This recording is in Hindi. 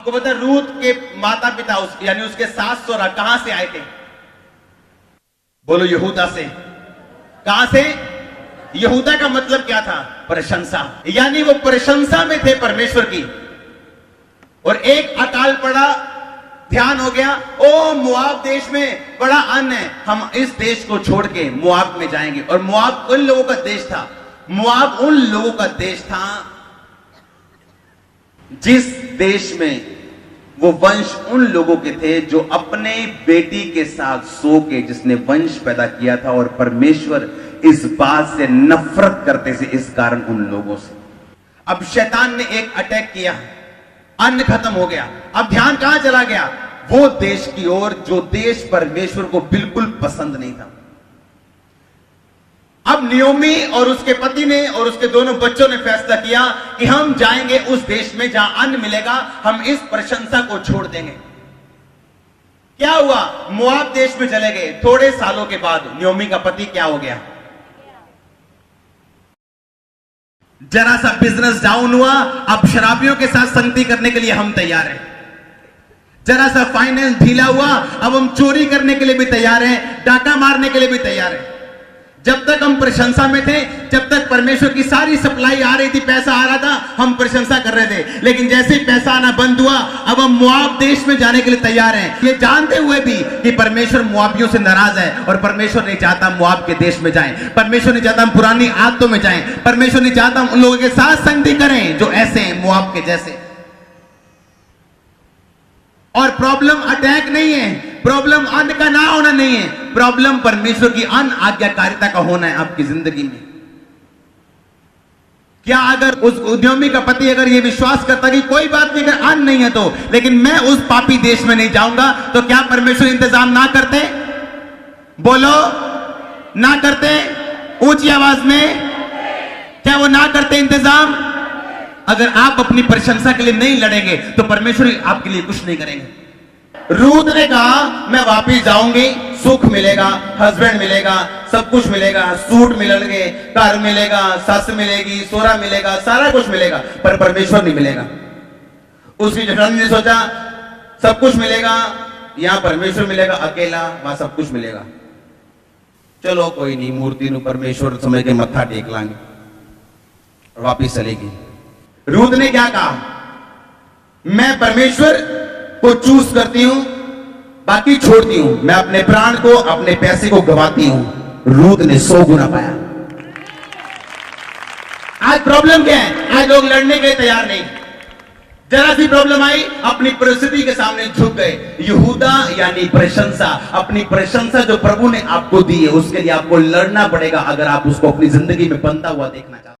आपको पता रूत के माता पिता यानी उसके सास सौरा कहां से आए थे? बोलो यहूदा से। कहां से? यहूदा का मतलब क्या था? प्रशंसा, यानी वो प्रशंसा में थे परमेश्वर की। और एक अकाल पड़ा, ध्यान हो गया, ओ मोआब देश में बड़ा अन्न है, हम इस देश को छोड़ के मोआब में जाएंगे। और मोआब उन लोगों का देश था, मोआब उन लोगों का देश था जिस देश में वो वंश उन लोगों के थे जो अपने बेटी के साथ सो के जिसने वंश पैदा किया था। और परमेश्वर इस बात से नफरत करते थे इस कारण उन लोगों से। अब शैतान ने एक अटैक किया, अन्न खत्म हो गया। अब ध्यान कहां चला गया? वो देश की ओर जो देश परमेश्वर को बिल्कुल पसंद नहीं था। अब नियोमी और उसके पति ने और उसके दोनों बच्चों ने फैसला किया कि हम जाएंगे उस देश में जहां अन्न मिलेगा, हम इस प्रशंसा को छोड़ देंगे। क्या हुआ? मोआब देश में चले गए। थोड़े सालों के बाद नियोमी का पति क्या हो गया? जरा सा बिजनेस डाउन हुआ, अब शराबियों के साथ संगति करने के लिए हम तैयार हैं। जरा सा फाइनेंस ढीला हुआ, अब हम चोरी करने के लिए भी तैयार हैं, डाका मारने के लिए भी तैयार हैं। जब तक हम प्रशंसा में थे, जब तक परमेश्वर की सारी सप्लाई आ रही थी, पैसा आ रहा था, हम प्रशंसा कर रहे थे। लेकिन जैसे ही पैसा आना बंद हुआ, अब हम मोआब देश में जाने के लिए तैयार हैं, ये जानते हुए भी कि परमेश्वर मोआबियों से नाराज है। और परमेश्वर नहीं चाहता मोआब के देश में जाएं, परमेश्वर नहीं चाहता हम पुरानी आदतों में जाएं, परमेश्वर नहीं चाहता हम उन लोगों के साथ संगति करें जो ऐसे हैं, मोआब के जैसे। और प्रॉब्लम अटैक नहीं है, प्रॉब्लम अन्न का ना होना नहीं है, प्रॉब्लम परमेश्वर की अन आज्ञाकारिता का होना है आपकी जिंदगी में। क्या अगर उस उद्यमी का पति अगर ये विश्वास करता कि कोई बात नहीं, अगर अन्न नहीं है तो, लेकिन मैं उस पापी देश में नहीं जाऊंगा, तो क्या परमेश्वर इंतजाम ना करते? बोलो, ना करते? ऊंची आवाज में, क्या वो ना करते इंतजाम? अगर आप अपनी प्रशंसा के लिए नहीं लड़ेंगे तो परमेश्वर आपके लिए कुछ नहीं करेंगे। रूत ने कहा मैं वापिस जाऊंगी, सुख मिलेगा, हस्बैंड मिलेगा, सब कुछ मिलेगा, सूट मिलेंगे, कार मिलेगा, सस मिलेगी, सोरा मिलेगा, सारा कुछ मिलेगा, पर परमेश्वर नहीं मिलेगा। उसकी जठानी ने सोचा सब कुछ मिलेगा, यहां परमेश्वर मिलेगा अकेला, वहां सब कुछ मिलेगा, चलो कोई नहीं, मूर्ति नु परमेश्वर समय के मत्था टेक लांगे, वापिस चलेगी। रूत ने क्या कहा? मैं परमेश्वर को चूज करती हूं, बाकी छोड़ती हूं, मैं अपने प्राण को, अपने पैसे को गवाती हूं। रूत ने 100 गुना पाया। आज प्रॉब्लम क्या है? आज लोग लड़ने के लिए तैयार नहीं। जरा सी प्रॉब्लम आई, अपनी परिस्थिति के सामने झुक गए। यहूदा यानी प्रशंसा, अपनी प्रशंसा जो प्रभु ने आपको दी है, उसके लिए आपको लड़ना पड़ेगा अगर आप उसको अपनी जिंदगी में बनता हुआ देखना चाहते हैं।